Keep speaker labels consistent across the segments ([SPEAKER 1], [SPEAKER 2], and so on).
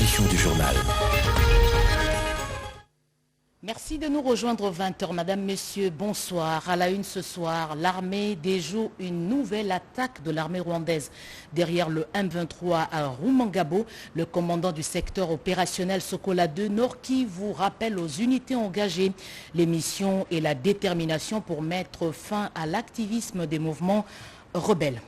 [SPEAKER 1] édition du journal.
[SPEAKER 2] Merci de nous rejoindre 20h. Madame, Messieurs, bonsoir. À la une ce soir, l'armée déjoue une nouvelle attaque de l'armée rwandaise. Derrière le M23 à Rumangabo, le commandant du secteur opérationnel Sokola 2 Nord qui vous rappelle aux unités engagées les missions et la détermination pour mettre fin à l'activisme des mouvements rebelles.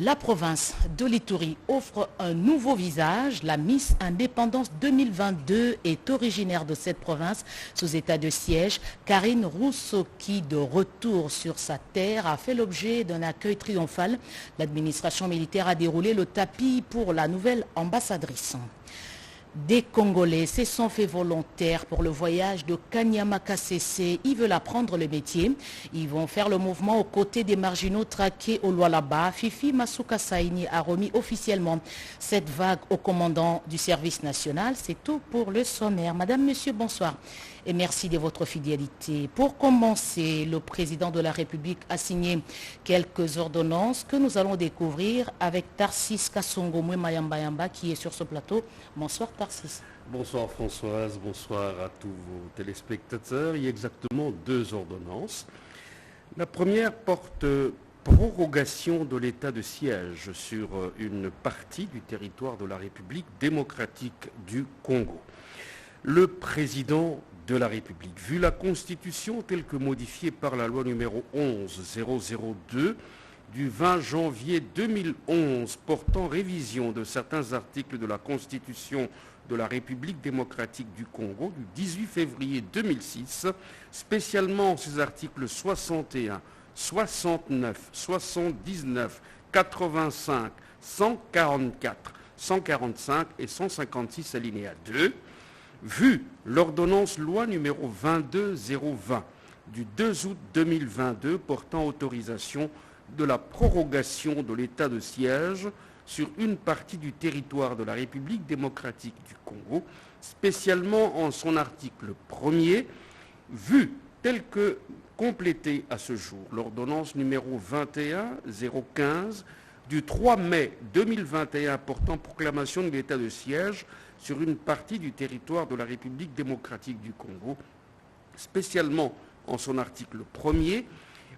[SPEAKER 2] La province de l'Ituri offre un nouveau visage. La Miss Indépendance 2022 est originaire de cette province sous état de siège. Karine Rousseau, qui de retour sur sa terre a fait l'objet d'un accueil triomphal. L'administration militaire a déroulé le tapis pour la nouvelle ambassadrice. Des Congolais se sont fait volontaires pour le voyage de Kanyama Kasese. Ils veulent apprendre le métier. Ils vont faire le mouvement aux côtés des marginaux traqués au Lualaba. Fifi Masuka Saini a remis officiellement cette vague au commandant du service national. C'est tout pour le sommaire. Madame, Monsieur, bonsoir. Et merci de votre fidélité. Pour commencer, le président de la République a signé quelques ordonnances que nous allons découvrir avec Tarsis Kassongo Mayamba qui est sur ce plateau. Bonsoir Tarsis.
[SPEAKER 3] Bonsoir Françoise, bonsoir à tous vos téléspectateurs. Il y a exactement deux ordonnances. La première porte prorogation de l'état de siège sur une partie du territoire de la République démocratique du Congo. Le président de la République, vu la Constitution telle que modifiée par la loi numéro 11-002 du 20 janvier 2011 portant révision de certains articles de la Constitution de la République démocratique du Congo du 18 février 2006, spécialement ces articles 61, 69, 79, 85, 144, 145 et 156 alinéa 2, vu l'ordonnance loi numéro 22-020 du 2 août 2022 portant autorisation de la prorogation de l'état de siège sur une partie du territoire de la République démocratique du Congo, spécialement en son article 1er, vu tel que complété à ce jour l'ordonnance numéro 21-015 du 3 mai 2021 portant proclamation de l'état de siège sur une partie du territoire de la République démocratique du Congo, spécialement en son article 1er,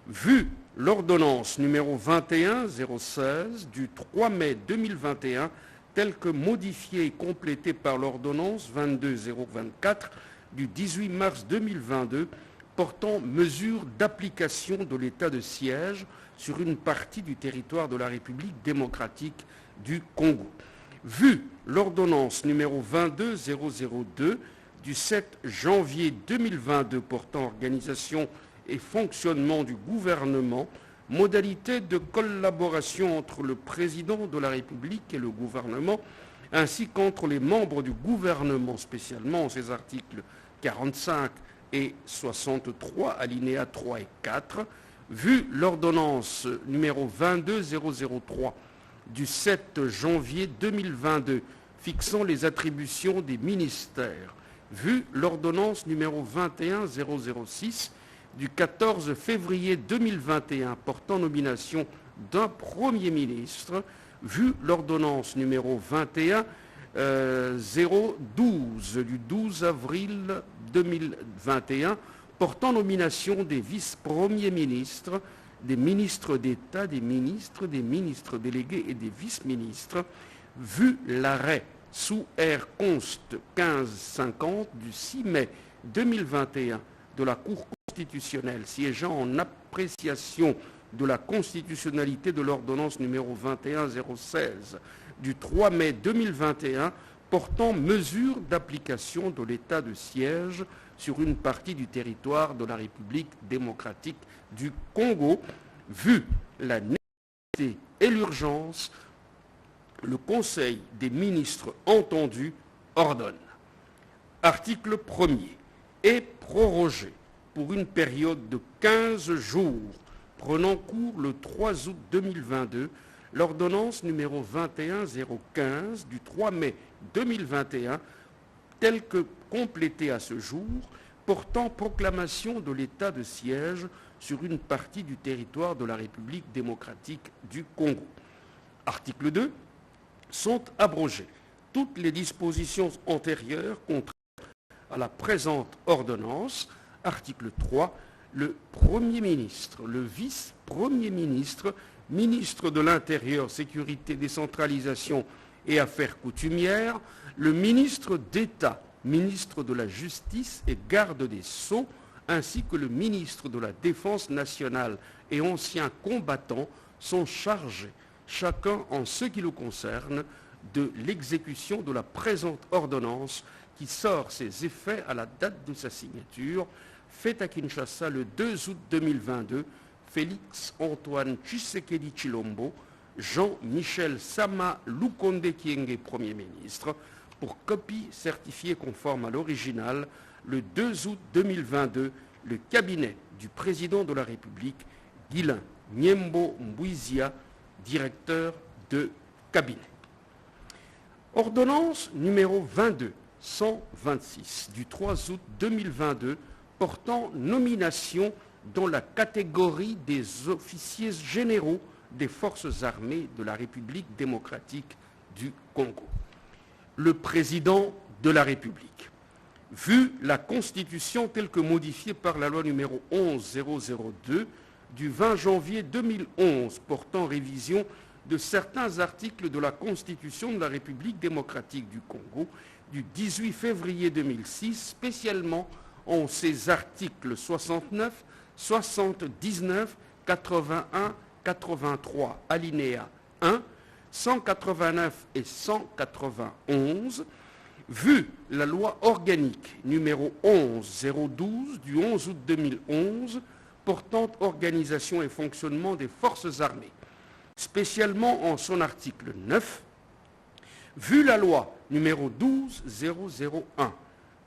[SPEAKER 3] vu l'ordonnance numéro 21-016 du 3 mai 2021, telle que modifiée et complétée par l'ordonnance 22-024 du 18 mars 2022, portant mesures d'application de l'état de siège sur une partie du territoire de la République démocratique du Congo. Vu l'ordonnance numéro 22-002 du 7 janvier 2022 portant organisation et fonctionnement du gouvernement, modalités de collaboration entre le président de la République et le gouvernement, ainsi qu'entre les membres du gouvernement, spécialement ces articles 45 et 63, alinéas 3 et 4, vu l'ordonnance numéro 22-003 du 7 janvier 2022 fixant les attributions des ministères, vu l'ordonnance numéro 21-006 du 14 février 2021 portant nomination d'un Premier ministre, vu l'ordonnance numéro 21-012 du 12 avril 2021 portant nomination des vice-premiers ministres, des ministres d'État, des ministres délégués et des vice-ministres, vu l'arrêt sous R. Const 1550 du 6 mai 2021 de la Cour constitutionnelle siégeant en appréciation de la constitutionnalité de l'ordonnance numéro 21-016 du 3 mai 2021 portant mesure d'application de l'état de siège sur une partie du territoire de la République démocratique du Congo, vu la nécessité et l'urgence, le Conseil des ministres entendus ordonne. Article 1er. Est prorogé pour une période de 15 jours, prenant cours le 3 août 2022, l'ordonnance numéro 21-015 du 3 mai 2021, telle que complétée à ce jour, portant proclamation de l'état de siège sur une partie du territoire de la République démocratique du Congo. Article 2. Sont abrogés toutes les dispositions antérieures contraires à la présente ordonnance. Article 3. Le Premier ministre, le vice-premier ministre, ministre de l'Intérieur, Sécurité, Décentralisation et Affaires coutumières, le ministre d'État, ministre de la Justice et garde des Sceaux, ainsi que le ministre de la Défense nationale et anciens combattants sont chargés, chacun en ce qui le concerne, de l'exécution de la présente ordonnance qui sort ses effets à la date de sa signature, faite à Kinshasa le 2 août 2022, Félix Antoine Tshisekedi Tshilombo, Jean-Michel Sama Lukonde Kyenge, Premier ministre, pour copie certifiée conforme à l'original, le 2 août 2022, le cabinet du président de la République, Guilain Nyembo Mbouizia, directeur de cabinet. Ordonnance numéro 22-126 du 3 août 2022 portant nomination dans la catégorie des officiers généraux des forces armées de la République démocratique du Congo. Le président de la République, vu la Constitution telle que modifiée par la loi numéro 11002 du 20 janvier 2011 portant révision de certains articles de la Constitution de la République démocratique du Congo du 18 février 2006, spécialement en ses articles 69, 79, 81, 83, alinéa 1, 189 et 191, vu la loi organique numéro 11012 du 11 août 2011 portant organisation et fonctionnement des forces armées, spécialement en son article 9, vu la loi numéro 12001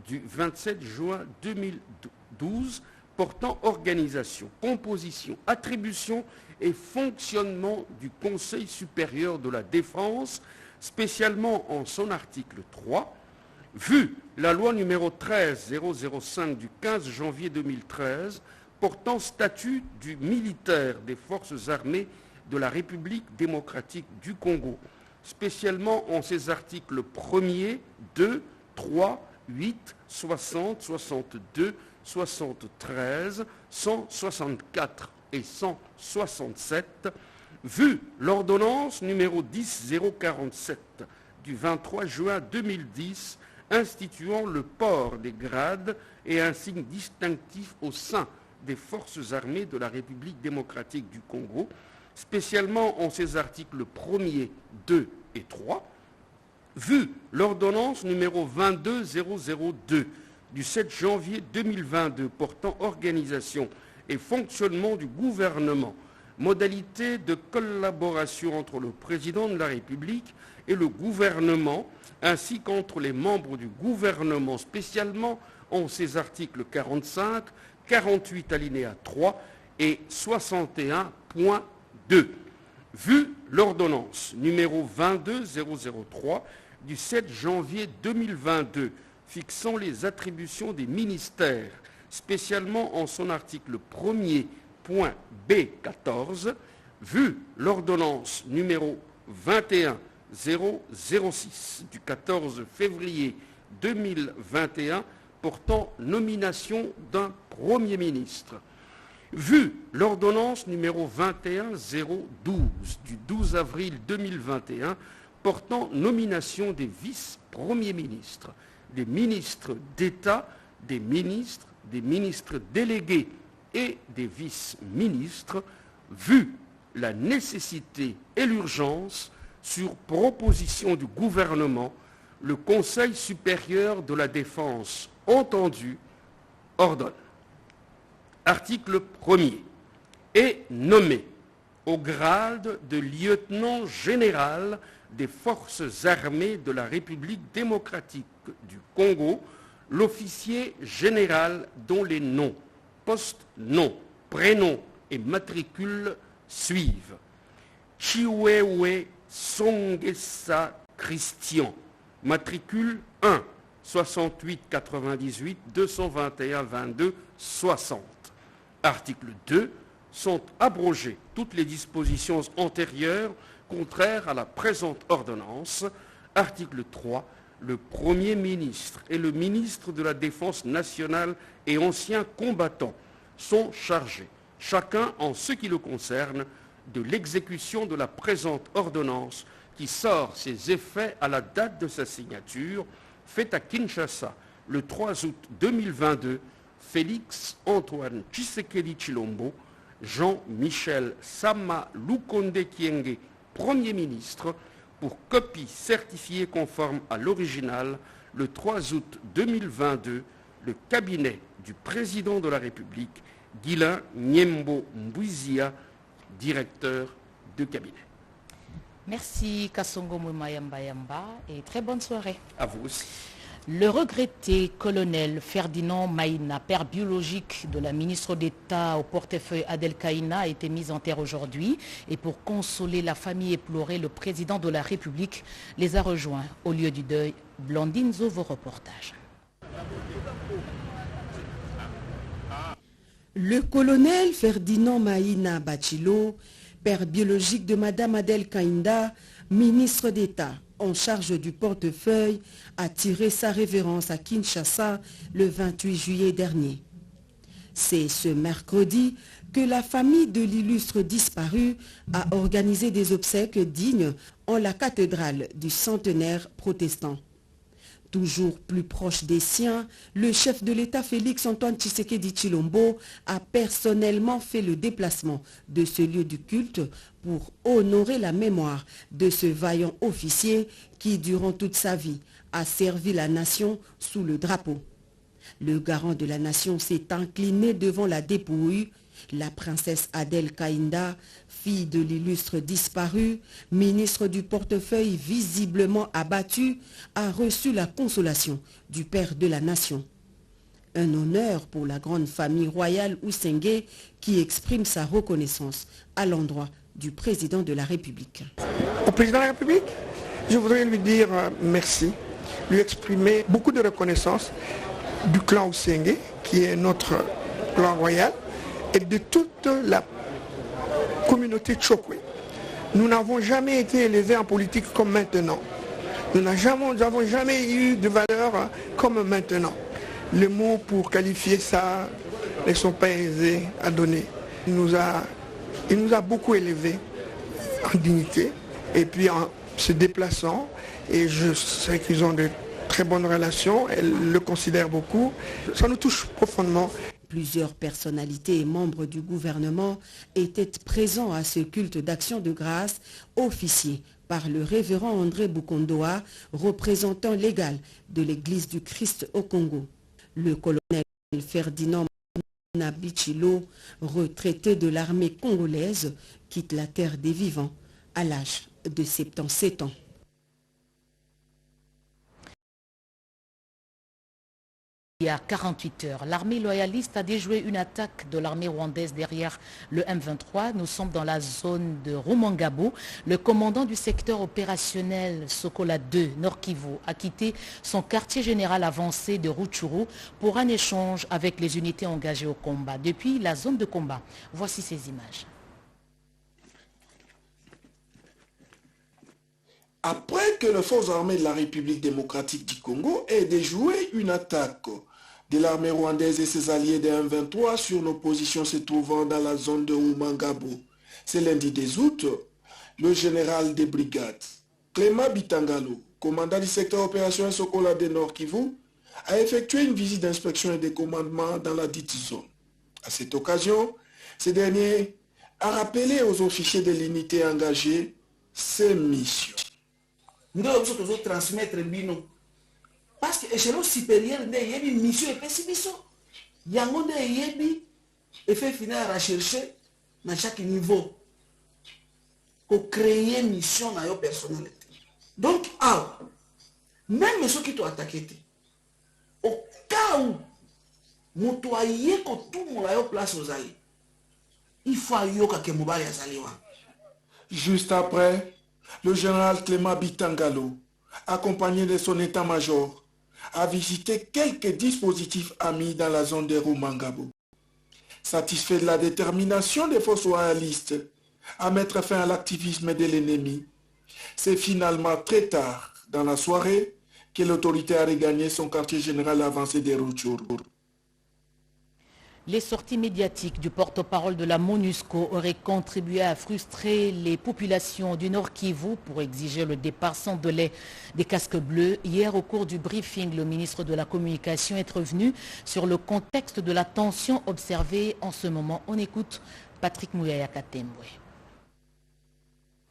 [SPEAKER 3] du 27 juin 2012 portant organisation, composition, attribution et fonctionnement du Conseil supérieur de la défense, spécialement en son article 3, vu la loi numéro 13005 du 15 janvier 2013 portant statut du militaire des forces armées de la République démocratique du Congo, spécialement en ses articles 1er, 2, 3, 8, 60, 62, 73, 164 et 167, vu l'ordonnance numéro 10047 du 23 juin 2010 instituant le port des grades et un signe distinctif au sein des forces armées de la République démocratique du Congo, spécialement en ses articles 1er, 2 et 3, vu l'ordonnance numéro 22002 du 7 janvier 2022 portant organisation et fonctionnement du gouvernement, modalités de collaboration entre le président de la République et le gouvernement, ainsi qu'entre les membres du gouvernement, spécialement en ses articles 45, 48 alinéa 3 et 61.2. Vu l'ordonnance numéro 22003 du 7 janvier 2022 fixant les attributions des ministères, spécialement en son article 1er, point B14, vu l'ordonnance numéro 21006 du 14 février 2021 portant nomination d'un Premier ministre, vu l'ordonnance numéro 21012 du 12 avril 2021 portant nomination des vice-premiers ministres, des ministres d'État, des ministres délégués et des vice-ministres, vu la nécessité et l'urgence, sur proposition du gouvernement, le Conseil supérieur de la défense entendu ordonne. Article 1er. Est nommé au grade de lieutenant général des forces armées de la République démocratique du Congo l'officier général dont les noms, post-noms, prénoms et matricules suivent. Chiwewe Songesa Christian, matricule 1, 68 98 221 22 60. Article 2. Sont abrogées toutes les dispositions antérieures contraires à la présente ordonnance. Article 3. Le Premier ministre et le ministre de la Défense nationale et anciens combattants sont chargés, chacun en ce qui le concerne, de l'exécution de la présente ordonnance qui sort ses effets à la date de sa signature, faite à Kinshasa le 3 août 2022, Félix Antoine Tshisekedi Tshilombo, Jean-Michel Sama Lukonde Kyenge, Premier ministre, pour copie certifiée conforme à l'original, le 3 août 2022, le cabinet du président de la République, Guilain Nyembo Mbouizia, directeur de cabinet.
[SPEAKER 2] Merci Kasongo Moumayamba et très bonne soirée.
[SPEAKER 3] À vous aussi.
[SPEAKER 2] Le regretté colonel Ferdinand Maïna, père biologique de la ministre d'État au portefeuille Adel Kaïna, a été mis en terre aujourd'hui. Et pour consoler la famille éplorée, le président de la République les a rejoints au lieu du deuil. Blandine Zo, vos reportages.
[SPEAKER 1] Le colonel Ferdinand Maïna Bachilo, père biologique de Madame Adel Kaïna, ministre d'État en charge du portefeuille, a tiré sa révérence à Kinshasa le 28 juillet dernier. C'est ce mercredi que la famille de l'illustre disparu a organisé des obsèques dignes en la cathédrale du centenaire protestant. Toujours plus proche des siens, le chef de l'État Félix Antoine Tshisekedi Tshilombo a personnellement fait le déplacement de ce lieu du culte pour honorer la mémoire de ce vaillant officier qui, durant toute sa vie, a servi la nation sous le drapeau. Le garant de la nation s'est incliné devant la dépouille. La princesse Adel Kaïna, fille de l'illustre disparu, ministre du portefeuille visiblement abattu, a reçu la consolation du père de la nation. Un honneur pour la grande famille royale Oussengue qui exprime sa reconnaissance à l'endroit du président de la République.
[SPEAKER 4] Au président de la République, je voudrais lui dire merci, lui exprimer beaucoup de reconnaissance du clan Oussengue, qui est notre clan royal, et de toute la communauté Tchokwe. Nous n'avons jamais été élevés en politique comme maintenant. Nous n'avons jamais eu de valeur comme maintenant. Les mots pour qualifier ça ne sont pas aisés à donner. Il nous a beaucoup élevés en dignité et puis en se déplaçant. Et je sais qu'ils ont de très bonnes relations, elle le considère beaucoup. Ça nous touche profondément.
[SPEAKER 1] Plusieurs personnalités et membres du gouvernement étaient présents à ce culte d'action de grâce officié par le révérend André Bukondoa, représentant légal de l'Église du Christ au Congo. Le colonel Ferdinand Bachilo, retraité de l'armée congolaise, quitte la terre des vivants à l'âge de 77 ans.
[SPEAKER 2] Il y a 48 heures, l'armée loyaliste a déjoué une attaque de l'armée rwandaise derrière le M23. Nous sommes dans la zone de Rumangabo. Le commandant du secteur opérationnel Sokola 2, Nord Kivu, a quitté son quartier général avancé de Rutshuru pour un échange avec les unités engagées au combat. Depuis la zone de combat, voici ces images.
[SPEAKER 5] Après que les forces armées de la République démocratique du Congo aient déjoué une attaque de l'armée rwandaise et ses alliés de M23 sur nos positions se trouvant dans la zone de Rumangabo, ce lundi 10 août, le général des brigades, Clément Bitangalo, commandant du secteur opérationnel Sokola de Nord Kivu, a effectué une visite d'inspection et de commandement dans la dite zone. À cette occasion, ce dernier a rappelé aux officiers de l'unité engagée ses missions.
[SPEAKER 6] Nous devons transmettre bino parce que l'échelon supérieur a une mission et une mission. Il y a un effet final à rechercher dans chaque niveau pour créer une mission dans leur personnalité. Donc, même ceux qui t'ont attaqué, au cas où nous toyons que tout le monde a place aux alliés, il faut que Mobali a alliés.
[SPEAKER 5] Juste après, le général Clément Bitangalo, accompagné de son état-major, a visité quelques dispositifs amis dans la zone de Rumangabo. Satisfait de la détermination des forces royalistes à mettre fin à l'activisme de l'ennemi, c'est finalement très tard, dans la soirée que l'autorité a regagné son quartier général avancé des Rutshuru.
[SPEAKER 2] Les sorties médiatiques du porte-parole de la MONUSCO auraient contribué à frustrer les populations du Nord Kivu pour exiger le départ sans délai des casques bleus. Hier, au cours du briefing, le ministre de la Communication est revenu sur le contexte de la tension observée en ce moment. On écoute Patrick Mouyaya Katembwe.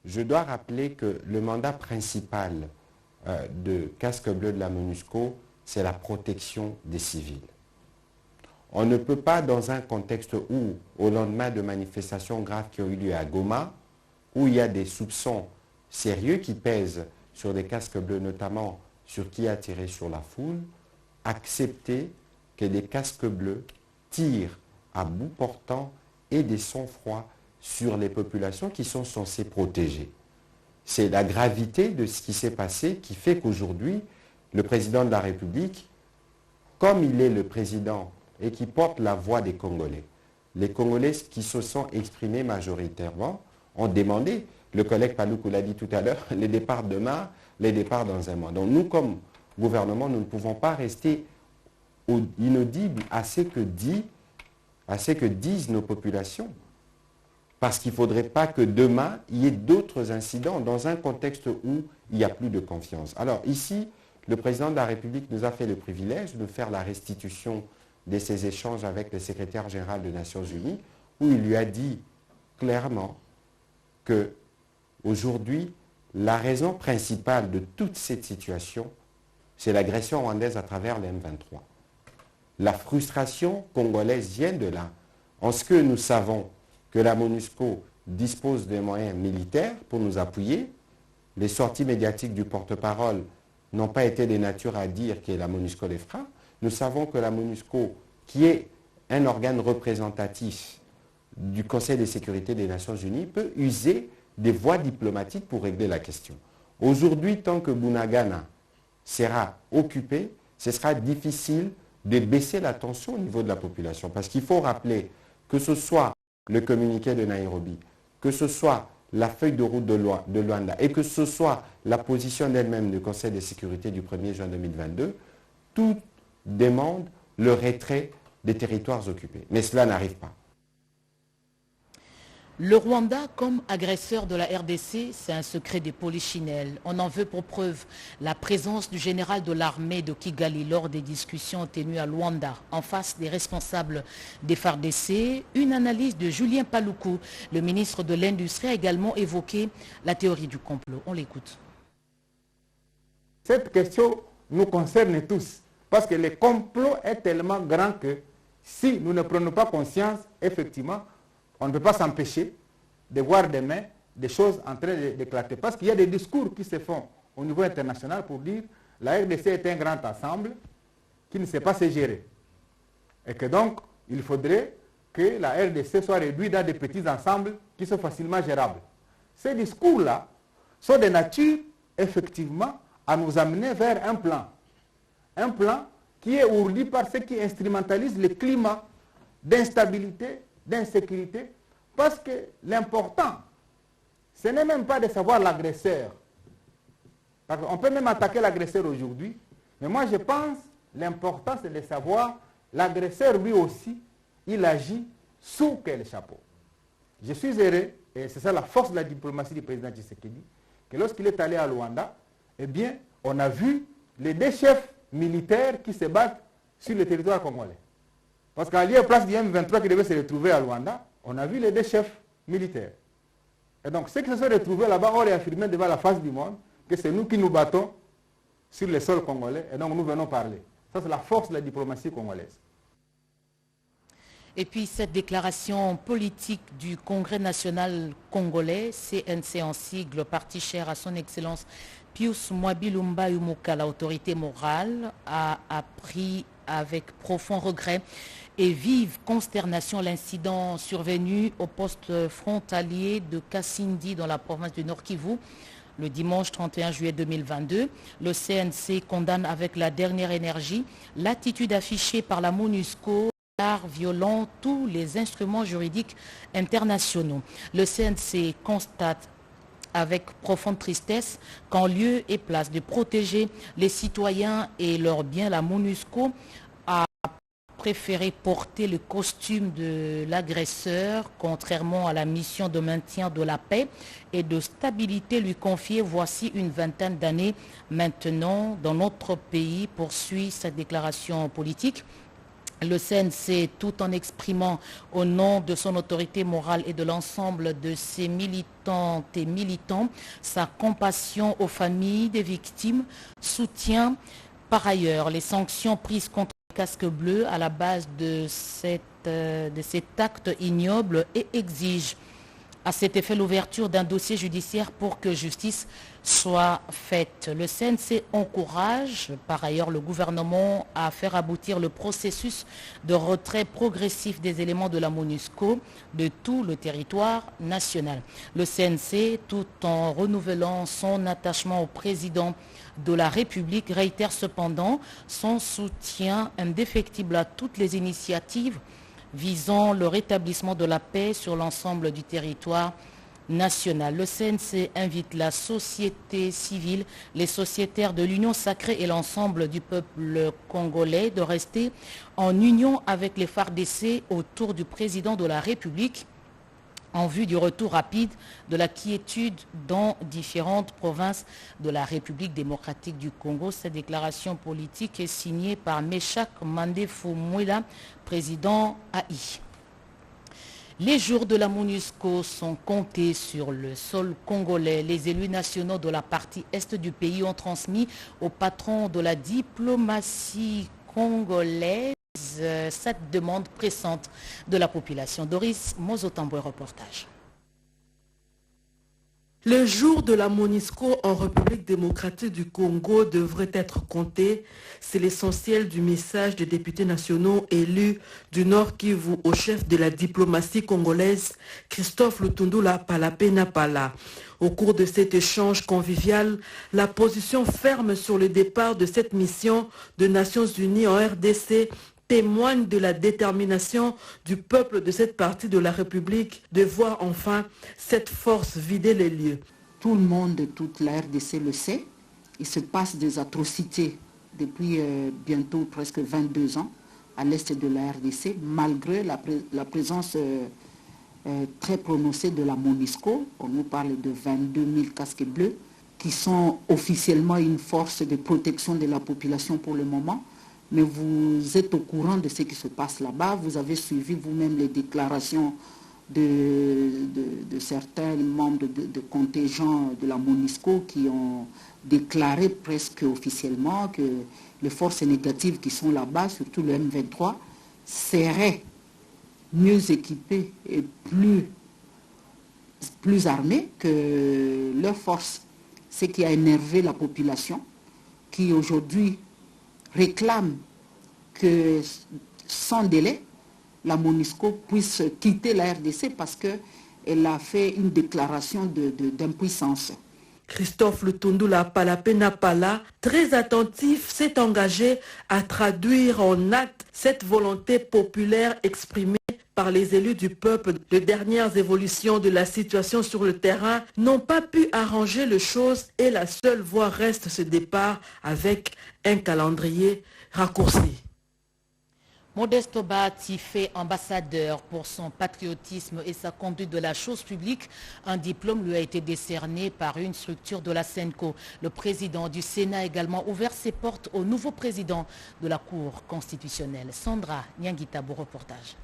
[SPEAKER 7] Je dois rappeler que le mandat principal de casque bleu de la MONUSCO, c'est la protection des civils. On ne peut pas, dans un contexte où, au lendemain de manifestations graves qui ont eu lieu à Goma, où il y a des soupçons sérieux qui pèsent sur des casques bleus, notamment sur qui a tiré sur la foule, accepter que des casques bleus tirent à bout portant et des sang-froid sur les populations qui sont censées protéger. C'est la gravité de ce qui s'est passé qui fait qu'aujourd'hui, le président de la République, comme il est le président et qui porte la voix des Congolais. Les Congolais qui se sont exprimés majoritairement ont demandé, le collègue Paluku l'a dit tout à l'heure, les départs demain, les départs dans un mois. Donc nous, comme gouvernement, nous ne pouvons pas rester inaudibles à ce que disent nos populations. Parce qu'il ne faudrait pas que demain, il y ait d'autres incidents dans un contexte où il n'y a plus de confiance. Alors ici, le président de la République nous a fait le privilège de faire la restitution de ses échanges avec le secrétaire général des Nations Unies, où il lui a dit clairement que aujourd'hui, la raison principale de toute cette situation, c'est l'agression rwandaise à travers les M23. La frustration congolaise vient de là. En ce que nous savons que la MONUSCO dispose des moyens militaires pour nous appuyer, les sorties médiatiques du porte-parole n'ont pas été de nature à dire que la MONUSCO les fera. Nous savons que la MONUSCO, qui est un organe représentatif du Conseil de sécurité des Nations Unies, peut user des voies diplomatiques pour régler la question. Aujourd'hui, tant que Bunagana sera occupé, ce sera difficile de baisser la tension au niveau de la population. Parce qu'il faut rappeler que ce soit le communiqué de Nairobi, que ce soit la feuille de route de Luanda et que ce soit la position d'elle-même du Conseil de sécurité du 1er juin 2022, tout demande le retrait des territoires occupés. Mais cela n'arrive pas.
[SPEAKER 2] Le Rwanda comme agresseur de la RDC, c'est un secret des polichinelles. On en veut pour preuve la présence du général de l'armée de Kigali lors des discussions tenues à Luanda en face des responsables des FARDC. Une analyse de Julien Paluku, le ministre de l'Industrie, a également évoqué la théorie du complot. On l'écoute.
[SPEAKER 8] Cette question nous concerne tous parce que le complot est tellement grand que si nous ne prenons pas conscience, effectivement, on ne peut pas s'empêcher de voir demain des choses en train d'éclater. Parce qu'il y a des discours qui se font au niveau international pour dire la RDC est un grand ensemble qui ne sait pas se gérer. Et que donc, il faudrait que la RDC soit réduite dans des petits ensembles qui sont facilement gérables. Ces discours-là sont de nature, effectivement, à nous amener vers un plan. Un plan qui est ourdi par ceux qui instrumentalisent le climat d'instabilité, d'insécurité, parce que l'important, ce n'est même pas de savoir l'agresseur. On peut même attaquer l'agresseur aujourd'hui, mais moi je pense l'important c'est de savoir l'agresseur lui aussi, il agit sous quel chapeau. Je suis heureux, et c'est ça la force de la diplomatie du président Tshisekedi, que lorsqu'il est allé à Luanda, eh bien, on a vu les deux chefs militaires qui se battent sur le territoire congolais. Parce qu'à lieu place du M23 qui devait se retrouver à Luanda, on a vu les deux chefs militaires. Et donc ceux qui se sont retrouvés là-bas ont réaffirmé devant la face du monde que c'est nous qui nous battons sur le sol congolais et donc nous venons parler. Ça c'est la force de la diplomatie congolaise.
[SPEAKER 2] Et puis cette déclaration politique du Congrès national congolais, CNC en sigle, parti cher à son excellence Pius Mwabilumba Yumuka, l'autorité morale, a appris avec profond regret et vive consternation l'incident survenu au poste frontalier de Kassindi dans la province du Nord Kivu le dimanche 31 juillet 2022. Le CNC condamne avec la dernière énergie l'attitude affichée par la MONUSCO violant tous les instruments juridiques internationaux. Le CNC constate avec profonde tristesse qu'en lieu et place de protéger les citoyens et leurs biens, la MONUSCO a préféré porter le costume de l'agresseur, contrairement à la mission de maintien de la paix et de stabilité lui confiée voici une vingtaine d'années maintenant dans notre pays, poursuit cette déclaration politique. Le CNC, tout en exprimant au nom de son autorité morale et de l'ensemble de ses militantes et militants sa compassion aux familles des victimes, soutient par ailleurs les sanctions prises contre les casques bleus à la base de cet acte ignoble et exige à cet effet l'ouverture d'un dossier judiciaire pour que justice soit faite. Le CNC encourage par ailleurs le gouvernement à faire aboutir le processus de retrait progressif des éléments de la MONUSCO de tout le territoire national. Le CNC, tout en renouvelant son attachement au président de la République, réitère cependant son soutien indéfectible à toutes les initiatives visant le rétablissement de la paix sur l'ensemble du territoire national. Le CNC invite la société civile, les sociétaires de l'Union sacrée et l'ensemble du peuple congolais de rester en union avec les FARDC autour du président de la République en vue du retour rapide de la quiétude dans différentes provinces de la République démocratique du Congo. Cette déclaration politique est signée par Meshak Mandefou Mouila, président AI. Les jours de la MONUSCO sont comptés sur le sol congolais. Les élus nationaux de la partie est du pays ont transmis au patron de la diplomatie congolaise cette demande pressante de la population. Doris Mozotamboy, reportage.
[SPEAKER 1] Le jour de la MONUSCO en République démocratique du Congo devrait être compté. C'est l'essentiel du message des députés nationaux élus du Nord Kivu au chef de la diplomatie congolaise, Christophe Lutundula Palapé-Napala. Au cours de cet échange convivial, la position ferme sur le départ de cette mission de Nations Unies en RDC témoigne de la détermination du peuple de cette partie de la République de voir enfin cette force vider les lieux.
[SPEAKER 9] Tout le monde, toute la RDC le sait. Il se passe des atrocités depuis bientôt presque 22 ans à l'est de la RDC, malgré la présence très prononcée de la MONUSCO. On nous parle de 22 000 casques bleus qui sont officiellement une force de protection de la population pour le moment. Mais vous êtes au courant de ce qui se passe là-bas. Vous avez suivi vous-même les déclarations de certains membres de contingents de la MONUSCO qui ont déclaré presque officiellement que les forces négatives qui sont là-bas, surtout le M23, seraient mieux équipées et plus armées que leurs forces. Ce qui a énervé la population qui aujourd'hui réclame que sans délai, la MONUSCO puisse quitter la RDC parce qu'elle a fait une déclaration d'impuissance.
[SPEAKER 1] Christophe Lutundula Palapé-Napala, très attentif, s'est engagé à traduire en acte cette volonté populaire exprimée par les élus du peuple. Les dernières évolutions de la situation sur le terrain n'ont pas pu arranger les choses et la seule voie reste ce départ avec un calendrier raccourci.
[SPEAKER 2] Modeste Bahati fait ambassadeur pour son patriotisme et sa conduite de la chose publique. Un diplôme lui a été décerné par une structure de la SENCO. Le président du Sénat a également ouvert ses portes au nouveau président de la Cour constitutionnelle. Sandra Nyangitabo, reportage.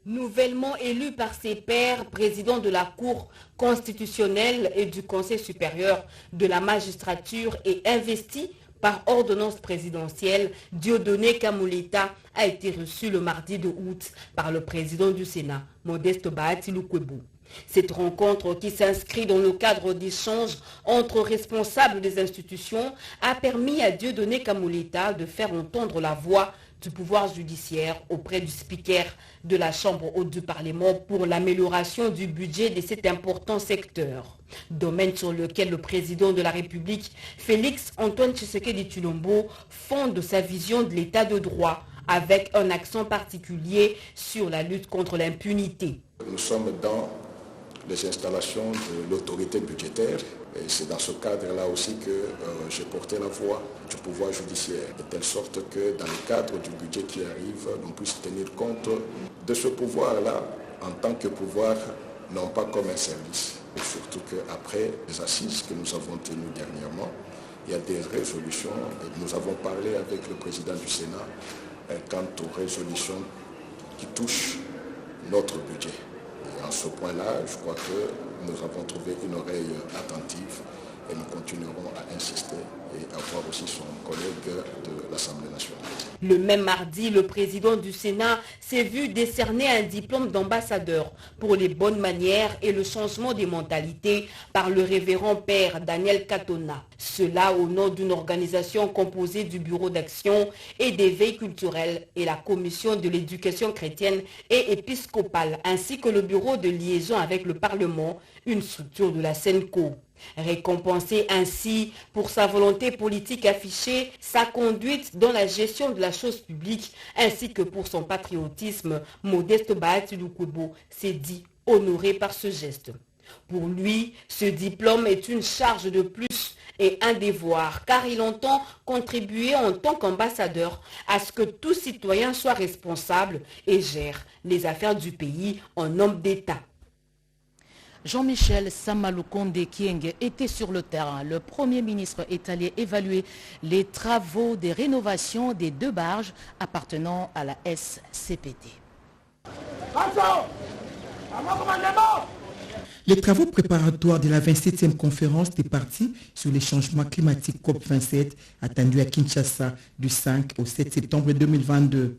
[SPEAKER 10] Nouvellement élu par ses pairs, président de la Cour constitutionnelle et du Conseil supérieur de la magistrature et investi par ordonnance présidentielle, Dieudonné Kamuleta a été reçu le mardi 2 août par le président du Sénat, Modeste Bahati Lukwebo. Cette rencontre, qui s'inscrit dans le cadre d'échanges entre responsables des institutions, a permis à Dieudonné Kamuleta de faire entendre la voix du pouvoir judiciaire auprès du speaker de la Chambre haute du Parlement pour l'amélioration du budget de cet important secteur. Domaine sur lequel le président de la République, Félix Antoine Tshisekedi Tshilombo, fonde sa vision de l'état de droit avec un accent particulier sur la lutte contre l'impunité.
[SPEAKER 11] Nous sommes dans les installations de l'autorité budgétaire. Et c'est dans ce cadre-là aussi que j'ai porté la voix du pouvoir judiciaire, de telle sorte que dans le cadre du budget qui arrive, on puisse tenir compte de ce pouvoir-là en tant que pouvoir, non pas comme un service. Et surtout qu'après les assises que nous avons tenues dernièrement, il y a des résolutions. Et nous avons parlé avec le président du Sénat quant aux résolutions qui touchent notre budget. Et en ce point-là, je crois que nous avons trouvé une oreille attentive et nous continuerons à insister et à voir aussi son collègue de l'Assemblée nationale.
[SPEAKER 10] Le même mardi, le président du Sénat s'est vu décerner un diplôme d'ambassadeur pour les bonnes manières et le changement des mentalités par le révérend père Daniel Katona. Cela au nom d'une organisation composée du Bureau d'action et d'éveil culturel et la Commission de l'éducation chrétienne et épiscopale, ainsi que le Bureau de liaison avec le Parlement, une structure de la SENCO. Récompensé ainsi pour sa volonté politique affichée, sa conduite dans la gestion de la chose publique, ainsi que pour son patriotisme, Modeste Bahati Lukwebo s'est dit honoré par ce geste. Pour lui, ce diplôme est une charge de plus et un devoir, car il entend contribuer en tant qu'ambassadeur à ce que tout citoyen soit responsable et gère les affaires du pays en homme d'État.
[SPEAKER 2] Jean-Michel Samalukonde Kyenge était sur le terrain. Le Premier ministre est allé évaluer les travaux de rénovation des 2 barges appartenant à la SCPT.
[SPEAKER 12] Les travaux préparatoires de la 27e conférence des parties sur les changements climatiques COP27 attendue à Kinshasa du 5 au 7 septembre 2022.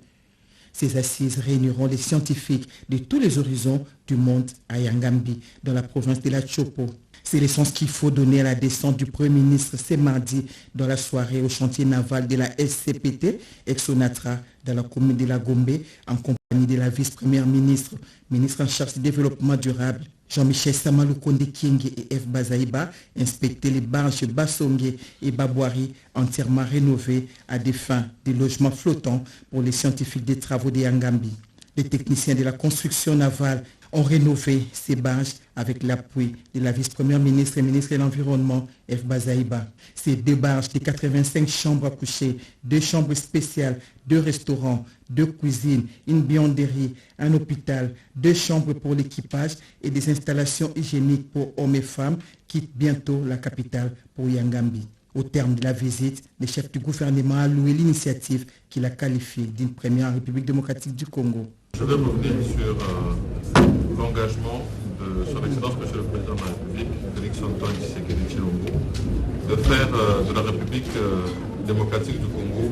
[SPEAKER 12] Ces assises réuniront les scientifiques de tous les horizons du monde à Yangambi, dans la province de la Chopo. C'est le sens qu'il faut donner à la descente du Premier ministre ce mardi dans la soirée au chantier naval de la SCPT, ex-Onatra, dans la commune de la Gombe, en compagnie de la vice-première ministre, ministre en charge du développement durable, Jean-Michel Samalukonde Kyenge et F. Bazaïba, inspecter les barges Bassongue et Babouari entièrement rénovées à des fins de logements flottants pour les scientifiques des travaux de Yangambi. Les techniciens de la construction navale ont rénové ces barges avec l'appui de la vice-première ministre et ministre de l'Environnement, F. Bazaïba. Ces 2 barges de 85 chambres à coucher, 2 chambres spéciales, 2 restaurants, 2 cuisines, une buanderie, un hôpital, 2 chambres pour l'équipage et des installations hygiéniques pour hommes et femmes quittent bientôt la capitale pour Yangambi. Au terme de la visite, le chef du gouvernement a loué l'initiative qu'il a qualifiée d'une première en République démocratique du Congo.
[SPEAKER 13] Je vais revenir sur l'engagement de son Excellence Monsieur le Président de la République, Félix Antoine Tshisekedi Tshilombo, de faire de la République démocratique du Congo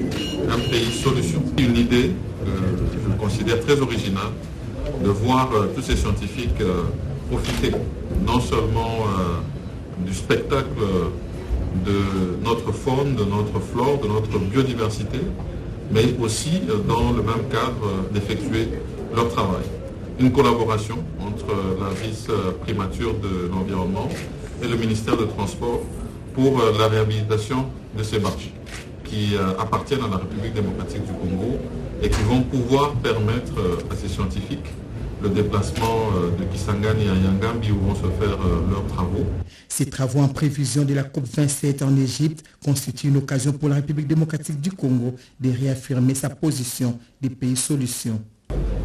[SPEAKER 13] un pays solution. Une idée que je considère très originale, de voir tous ces scientifiques profiter non seulement du spectacle de notre faune, de notre flore, de notre biodiversité, mais aussi dans le même cadre d'effectuer leur travail. Une collaboration entre la vice-primature de l'environnement et le ministère des Transports pour la réhabilitation de ces barges qui appartiennent à la République démocratique du Congo et qui vont pouvoir permettre à ces scientifiques le déplacement de Kisangani à Yangambi où vont se faire leurs travaux.
[SPEAKER 12] Ces travaux en prévision de la COP27 en Égypte constituent une occasion pour la République démocratique du Congo de réaffirmer sa position des pays solutions.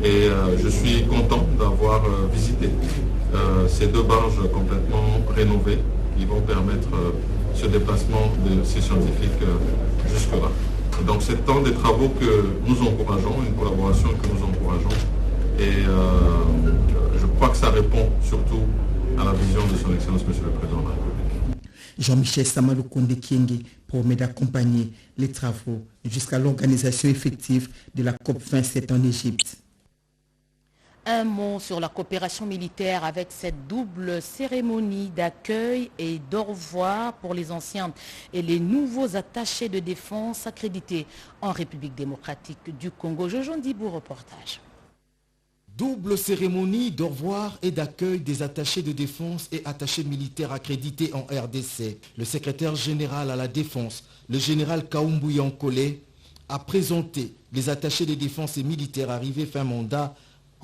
[SPEAKER 13] Et je suis content d'avoir visité ces 2 barges complètement rénovées qui vont permettre ce déplacement de ces scientifiques jusque-là. Donc c'est un des travaux que nous encourageons, une collaboration que nous encourageons. Et je crois que ça répond surtout à la vision de son Excellence Monsieur le Président de la République.
[SPEAKER 12] Jean-Michel Samalukonde Kyenge promet d'accompagner les travaux jusqu'à l'organisation effective de la COP27 en Égypte.
[SPEAKER 2] Un mot sur la coopération militaire avec cette double cérémonie d'accueil et d'au revoir pour les anciens et les nouveaux attachés de défense accrédités en République démocratique du Congo. Jojo Ndibou, reportage.
[SPEAKER 14] Double cérémonie d'au revoir et d'accueil des attachés de défense et attachés militaires accrédités en RDC. Le secrétaire général à la défense, le général Kaumbu Yankole, a présenté les attachés de défense et militaires arrivés fin mandat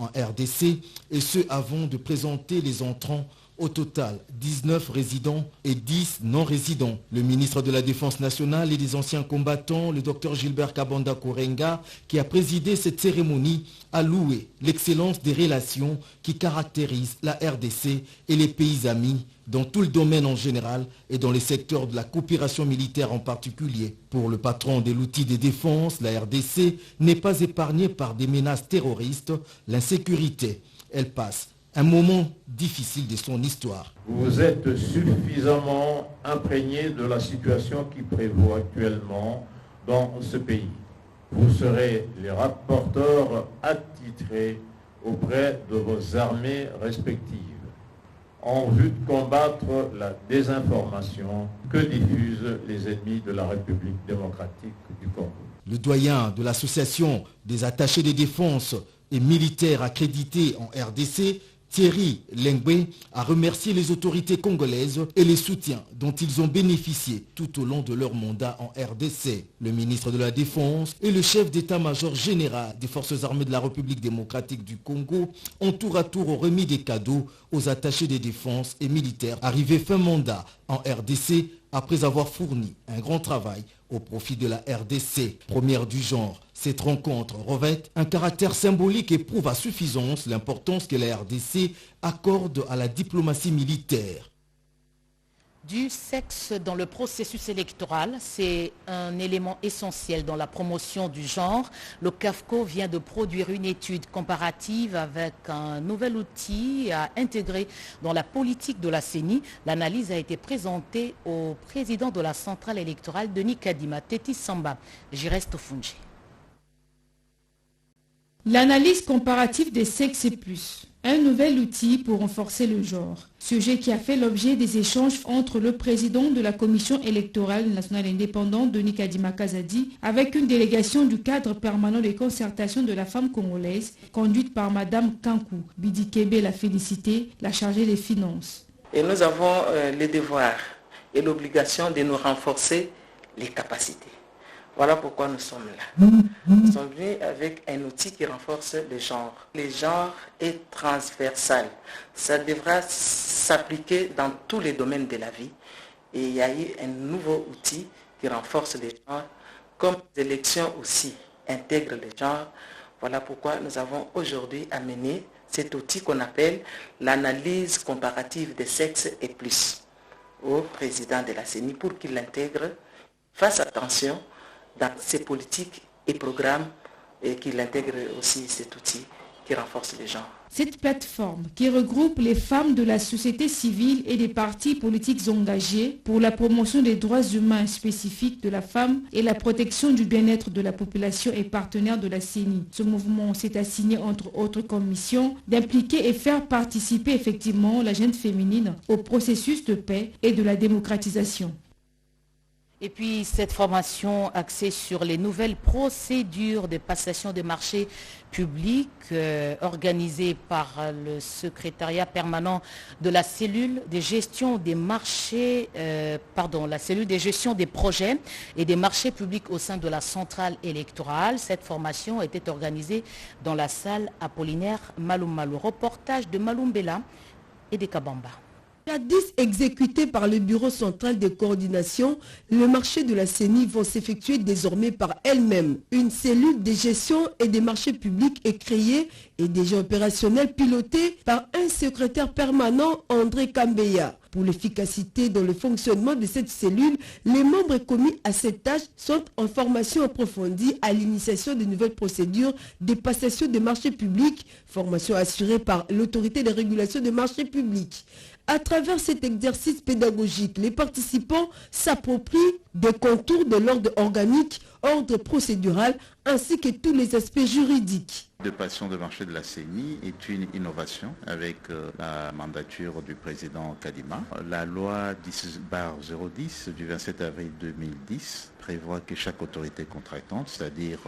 [SPEAKER 14] en RDC, et ce avant de présenter les entrants. Au total, 19 résidents et 10 non-résidents. Le ministre de la Défense nationale et des anciens combattants, le Dr Gilbert Kabanda Kourenga, qui a présidé cette cérémonie, a loué l'excellence des relations qui caractérisent la RDC et les pays amis dans tout le domaine en général et dans les secteurs de la coopération militaire en particulier. Pour le patron de l'outil de défense, la RDC n'est pas épargnée par des menaces terroristes, l'insécurité. Elle passe un moment difficile de son histoire.
[SPEAKER 15] Vous êtes suffisamment imprégné de la situation qui prévaut actuellement dans ce pays. Vous serez les rapporteurs attitrés auprès de vos armées respectives en vue de combattre la désinformation que diffusent les ennemis de la République démocratique du Congo.
[SPEAKER 14] Le doyen de l'association des attachés de défense et militaires accrédités en RDC, Thierry Lengwe, a remercié les autorités congolaises et les soutiens dont ils ont bénéficié tout au long de leur mandat en RDC. Le ministre de la Défense et le chef d'état-major général des forces armées de la République démocratique du Congo ont tour à tour remis des cadeaux aux attachés des défenses et militaires arrivés fin mandat en RDC après avoir fourni un grand travail au profit de la RDC. Première du genre, cette rencontre revêt un caractère symbolique et prouve à suffisance l'importance que la RDC accorde à la diplomatie militaire.
[SPEAKER 2] Du sexe dans le processus électoral, c'est un élément essentiel dans la promotion du genre. Le CAFCO vient de produire une étude comparative avec un nouvel outil à intégrer dans la politique de la CENI. L'analyse a été présentée au président de la centrale électorale, Denis Kadima. Teti Samba, j'y reste au Fungi.
[SPEAKER 16] L'analyse comparative des sexes et plus. Un nouvel outil pour renforcer le genre. Sujet qui a fait l'objet des échanges entre le président de la commission électorale nationale indépendante, Denis Kadima Kazadi, avec une délégation du cadre permanent de concertation de la femme congolaise, conduite par Madame Kankou. Bidi Kebe l'a félicité, la chargée des finances.
[SPEAKER 17] Et nous avons le devoir et l'obligation de nous renforcer les capacités. Voilà pourquoi nous sommes là. Nous sommes venus avec un outil qui renforce le genre. Le genre est transversal. Ça devra s'appliquer dans tous les domaines de la vie. Et il y a eu un nouveau outil qui renforce le genre, comme les élections aussi intègrent le genre. Voilà pourquoi nous avons aujourd'hui amené cet outil qu'on appelle l'analyse comparative des sexes et plus au président de la CENI pour qu'il l'intègre, fasse attention dans ses politiques et programmes et qu'il intègre aussi cet outil qui renforce les gens.
[SPEAKER 16] Cette plateforme qui regroupe les femmes de la société civile et des partis politiques engagés pour la promotion des droits humains spécifiques de la femme et la protection du bien-être de la population est partenaire de la CENI. Ce mouvement s'est assigné entre autres commissions d'impliquer et faire participer effectivement la jeune féminine au processus de paix et de la démocratisation.
[SPEAKER 2] Et puis cette formation axée sur les nouvelles procédures de passation des marchés publics organisée par le secrétariat permanent de la cellule de gestion des marchés, la cellule de gestion des projets et des marchés publics au sein de la centrale électorale. Cette formation était organisée dans la salle Apollinaire Maloum Malou. Reportage de Maloum Bella et de Kabamba.
[SPEAKER 18] Jadis exécutés par le Bureau central de coordination, le marché de la CENI vont s'effectuer désormais par elle-même. Une cellule de gestion et des marchés publics est créée et déjà opérationnelle pilotée par un secrétaire permanent, André Kambeya. Pour l'efficacité dans le fonctionnement de cette cellule, les membres commis à cette tâche sont en formation approfondie à l'initiation de nouvelles procédures de passation des marchés publics, formation assurée par l'autorité de régulation des marchés publics. À travers cet exercice pédagogique, les participants s'approprient des contours de l'ordre organique, ordre procédural, ainsi que tous les aspects juridiques.
[SPEAKER 19] De passation de marché de la CENI est une innovation avec la mandature du président Kadima. La loi 10/010 du 27 avril 2010 prévoit que chaque autorité contractante, c'est-à-dire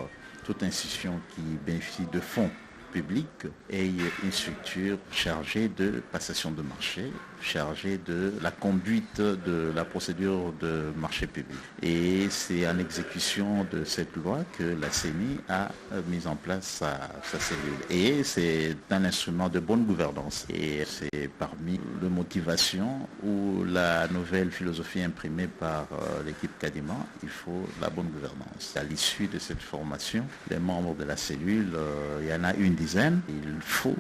[SPEAKER 19] toute institution qui bénéficie de fonds public ait une structure chargée de passation de marché, chargée de la conduite de la procédure de marché public. Et c'est en exécution de cette loi que la CENI a mis en place sa cellule. Et c'est un instrument de bonne gouvernance. Et c'est parmi les motivations ou la nouvelle philosophie imprimée par l'équipe Kadima, il faut la bonne gouvernance. À l'issue de cette formation, les membres de la cellule, il y en a une dizaine. Il faut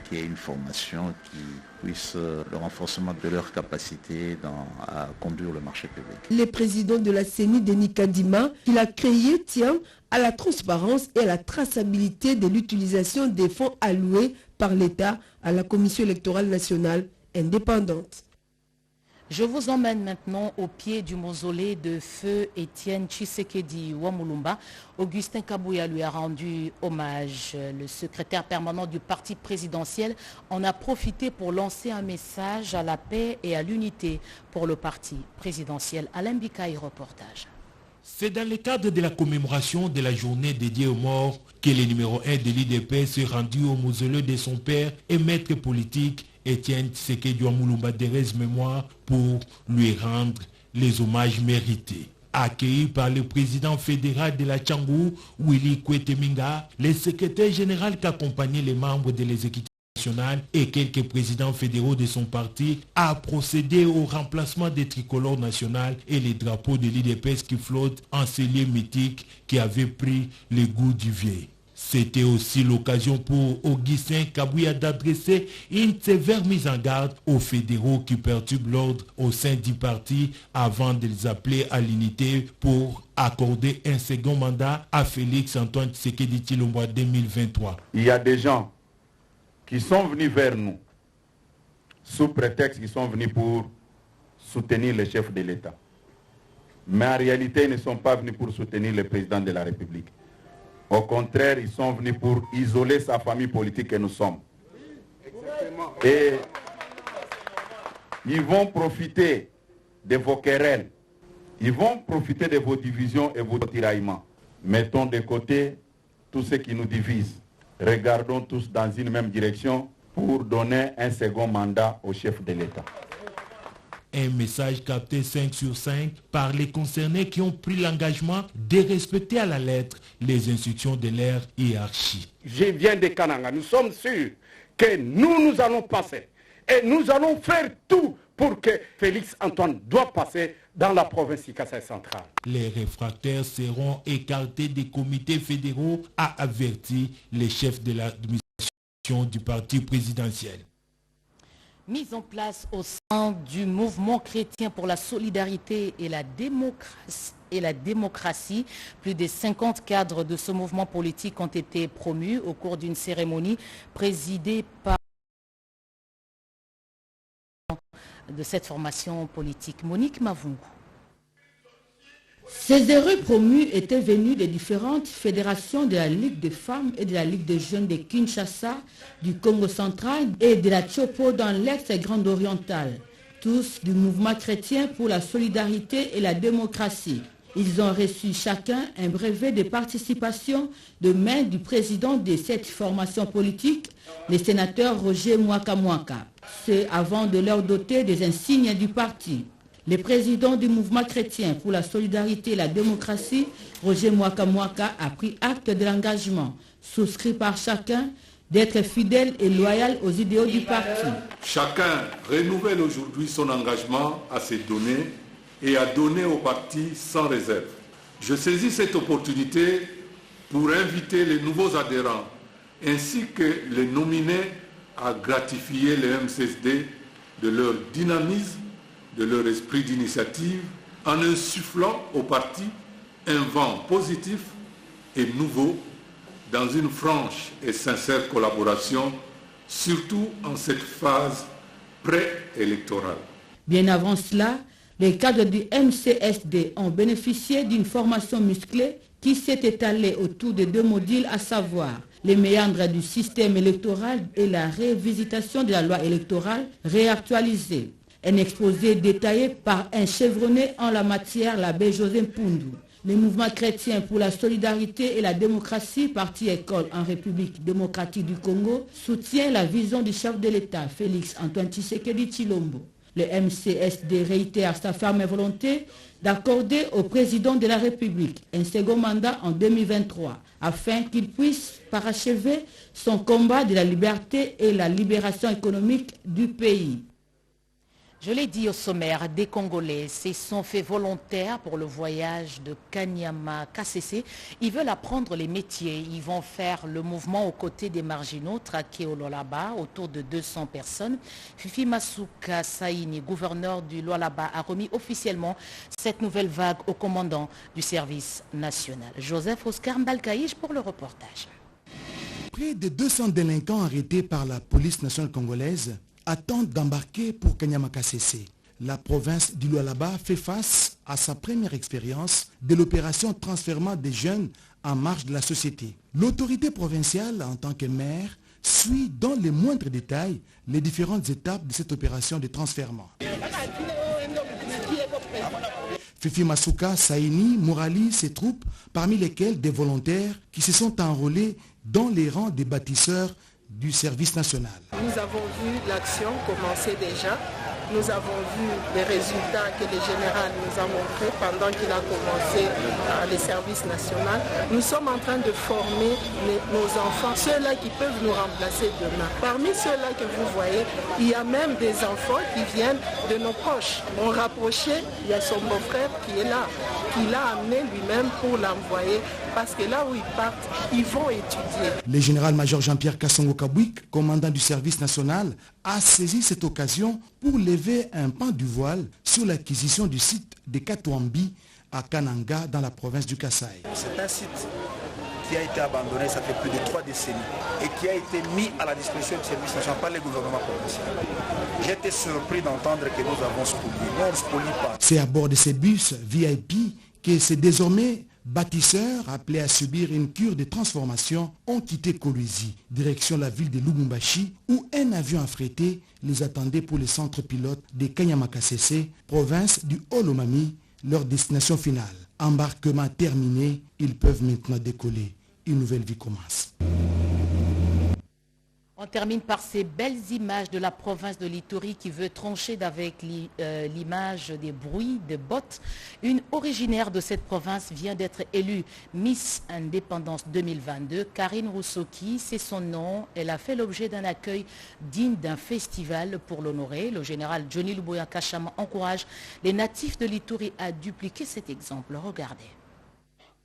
[SPEAKER 19] qu'il y ait une formation qui puisse le renforcement de leur capacité à conduire le marché public.
[SPEAKER 18] Le président de la CENI, Denis Kadima, qu'il a créé, tient à la transparence et à la traçabilité de l'utilisation des fonds alloués par l'État à la Commission électorale nationale indépendante.
[SPEAKER 2] Je vous emmène maintenant au pied du mausolée de feu Étienne Tshisekedi Wamulumba. Augustin Kabouya lui a rendu hommage. Le secrétaire permanent du parti présidentiel en a profité pour lancer un message à la paix et à l'unité pour le parti présidentiel. Alain Bikaï, reportage.
[SPEAKER 20] C'est dans le cadre de la commémoration de la journée dédiée aux morts que le numéro 1 de l'IDP s'est rendu au mausolée de son père et maître politique Étienne Tshisekedi Wamulumba Thérèse Mémoire pour lui rendre les hommages mérités. Accueilli par le président fédéral de la Tchangou, Willy Kweteminga, le secrétaire général qui accompagnait les membres de l'exécutif national et quelques présidents fédéraux de son parti, a procédé au remplacement des tricolores nationales et les drapeaux de l'IDPS qui flottent en ces lieux mythiques qui avaient pris le goût du vieux. C'était aussi l'occasion pour Augustin Kabouya d'adresser une sévère mise en garde aux fédéraux qui perturbent l'ordre au sein du parti avant de les appeler à l'unité pour accorder un second mandat à Félix Antoine Tshisekedi Tshilombo en 2023.
[SPEAKER 15] Il y a des gens qui sont venus vers nous sous prétexte qu'ils sont venus pour soutenir le chef de l'État. Mais en réalité, ils ne sont pas venus pour soutenir le président de la République. Au contraire, ils sont venus pour isoler sa famille politique que nous sommes. Et ils vont profiter de vos querelles. Ils vont profiter de vos divisions et vos tiraillements. Mettons de côté tout ce qui nous divise. Regardons tous dans une même direction pour donner un second mandat au chef de l'État.
[SPEAKER 20] Un message capté 5 sur 5 par les concernés qui ont pris l'engagement de respecter à la lettre les instructions de leur hiérarchie.
[SPEAKER 21] Je viens de Kananga. Nous sommes sûrs que nous allons passer. Et nous allons faire tout pour que Félix Antoine doit passer dans la province du Kasaï central.
[SPEAKER 20] Les réfractaires seront écartés des comités fédéraux, a averti les chefs de l'administration du parti présidentiel.
[SPEAKER 2] Mise en place au sein du mouvement chrétien pour la solidarité et la démocratie, plus de 50 cadres de ce mouvement politique ont été promus au cours d'une cérémonie présidée par de cette formation politique. Monique Mavungu.
[SPEAKER 16] Ces heureux promus étaient venus des différentes fédérations de la Ligue des femmes et de la Ligue des jeunes de Kinshasa, du Congo central et de la Tchopo dans l'ex-Grande Orientale, tous du mouvement chrétien pour la solidarité et la démocratie. Ils ont reçu chacun un brevet de participation de main du président de cette formation politique, le sénateur Roger Mwaka Mwaka. C'est avant de leur doter des insignes du parti. Le président du mouvement chrétien pour la solidarité et la démocratie, Roger Mwaka Mwaka, a pris acte de l'engagement, souscrit par chacun, d'être fidèle et loyal aux idéaux du parti.
[SPEAKER 22] Chacun renouvelle aujourd'hui son engagement à se donner et à donner au parti sans réserve. Je saisis cette opportunité pour inviter les nouveaux adhérents ainsi que les nominés à gratifier le MCSD de leur dynamisme, de leur esprit d'initiative, en insufflant au parti un vent positif et nouveau dans une franche et sincère collaboration, surtout en cette phase pré-électorale.
[SPEAKER 16] Bien avant cela, les cadres du MCSD ont bénéficié d'une formation musclée qui s'est étalée autour de 2 modules, à savoir les méandres du système électoral et la révisitation de la loi électorale réactualisée. Un exposé détaillé par un chevronné en la matière, l'abbé José Mpundu.
[SPEAKER 3] Le mouvement chrétien pour la solidarité et la démocratie, parti école en République démocratique du Congo, soutient la vision du chef de l'État, Félix Antoine Tshisekedi Tshilombo. Le MCSD réitère sa ferme volonté d'accorder au président de la République un second mandat en 2023 afin qu'il puisse parachever son combat de la liberté et la libération économique du pays.
[SPEAKER 2] Je l'ai dit au sommaire, des Congolais se sont faits volontaires pour le voyage de Kanyama KCC. Ils veulent apprendre les métiers. Ils vont faire le mouvement aux côtés des marginaux traqués au Lualaba, autour de 200 personnes. Fifi Masuka Saini, gouverneur du Lualaba, a remis officiellement cette nouvelle vague au commandant du service national. Joseph Oscar Mbalkaïch pour le reportage.
[SPEAKER 4] Près de 200 délinquants arrêtés par la police nationale congolaise attendent d'embarquer pour Kanyama KCC. La province du Lualaba fait face à sa première expérience de l'opération transfèrement des jeunes en marge de la société. L'autorité provinciale, en tant que maire, suit dans les moindres détails les différentes étapes de cette opération de transfèrement. Fifi Masuka Saini moralise ses troupes, parmi lesquelles des volontaires qui se sont enrôlés dans les rangs des bâtisseurs du service national.
[SPEAKER 23] Nous avons vu l'action commencer déjà. Nous avons vu les résultats que le général nous a montrés pendant qu'il a commencé le service national. Nous sommes en train de former nos enfants, ceux-là qui peuvent nous remplacer demain. Parmi ceux-là que vous voyez, il y a même des enfants qui viennent de nos proches. On rapprochait, il y a son beau-frère qui est là, qui l'a amené lui-même pour l'envoyer. Parce que là où ils partent, ils vont étudier.
[SPEAKER 4] Le général-major Jean-Pierre Kassongo Kabouik, commandant du service national, a saisi cette occasion pour lever un pan du voile sur l'acquisition du site de Katouambi à Kananga dans la province du Kasaï.
[SPEAKER 24] C'est un site qui a été abandonné, ça fait plus de 3 décennies, et qui a été mis à la disposition du service national par les gouvernements provinciaux. J'étais surpris d'entendre que nous avons spolié. Non, on ne spolie pas.
[SPEAKER 4] C'est à bord de ces bus VIP que c'est désormais bâtisseurs appelés à subir une cure de transformation ont quitté Kolwezi, direction la ville de Lubumbashi, où un avion affrété les attendait pour le centre pilote de Kanyama KCC, province du Haut-Lomami, leur destination finale. Embarquement terminé, ils peuvent maintenant décoller. Une nouvelle vie commence.
[SPEAKER 2] On termine par ces belles images de la province de l'Ituri qui veut trancher avec l'image des bruits de bottes. Une originaire de cette province vient d'être élue Miss Indépendance 2022. Karine Roussoki, c'est son nom. Elle a fait l'objet d'un accueil digne d'un festival pour l'honorer. Le général Johnny Luboya Kachama encourage les natifs de l'Ituri à dupliquer cet exemple. Regardez.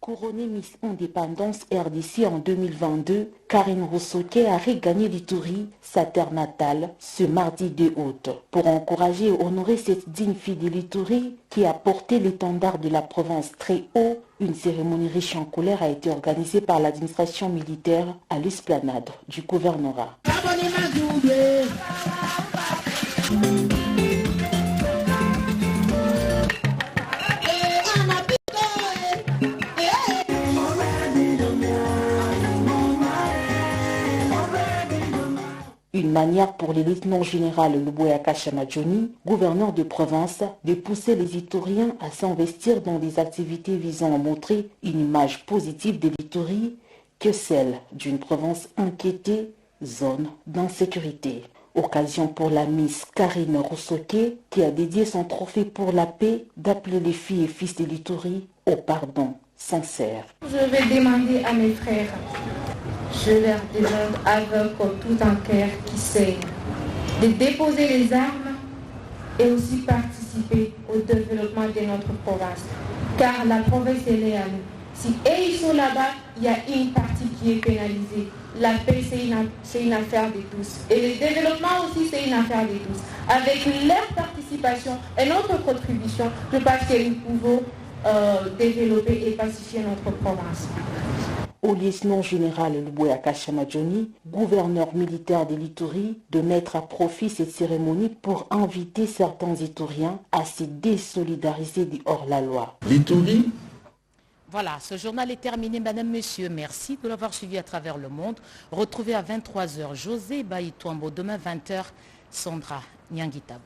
[SPEAKER 25] Couronnée Miss Indépendance RDC en 2022, Karine Roussoke a regagné l'Ituri, sa terre natale, ce mardi 2 août. Pour encourager et honorer cette digne fille de l'Ituri qui a porté l'étendard de la province très haut, une cérémonie riche en couleurs a été organisée par l'administration militaire à l'esplanade du gouvernorat. Une manière pour le lieutenant-général Luboya Kachama Johnny, gouverneur de province, de pousser les Ituriens à s'investir dans des activités visant à montrer une image positive de l'Ituri que celle d'une province inquiétée, zone d'insécurité. Occasion pour la Miss Karine Roussoke, qui a dédié son trophée pour la paix, d'appeler les filles et fils de l'Ituri au pardon sincère.
[SPEAKER 26] Je vais demander à mes frères. Je leur demande avec tout un cœur qui saigne de déposer les armes et aussi participer au développement de notre province. Car la province elle est à nous. Si eux ils sont là-bas, il y a une partie qui est pénalisée. La paix c'est une affaire de tous. Et le développement aussi c'est une affaire de tous. Avec leur participation et notre contribution, je pense que nous pouvons développer et pacifier notre province.
[SPEAKER 25] Au lieutenant général Luboya Kachama Johnny, gouverneur militaire de l'Ituri, de mettre à profit cette cérémonie pour inviter certains Ituriens à se désolidariser du hors-la-loi.
[SPEAKER 2] L'Ituri. Voilà, ce journal est terminé, madame, monsieur. Merci de l'avoir suivi à travers le monde. Retrouvez à 23h José Baïtouambo. Demain 20h, Sandra Nyangitabou.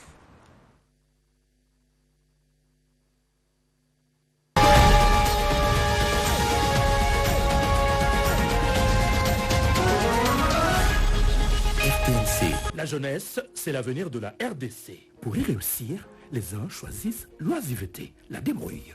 [SPEAKER 1] jeunesse, c'est l'avenir de la RDC. Pour y réussir, les uns choisissent l'oisiveté, la débrouille.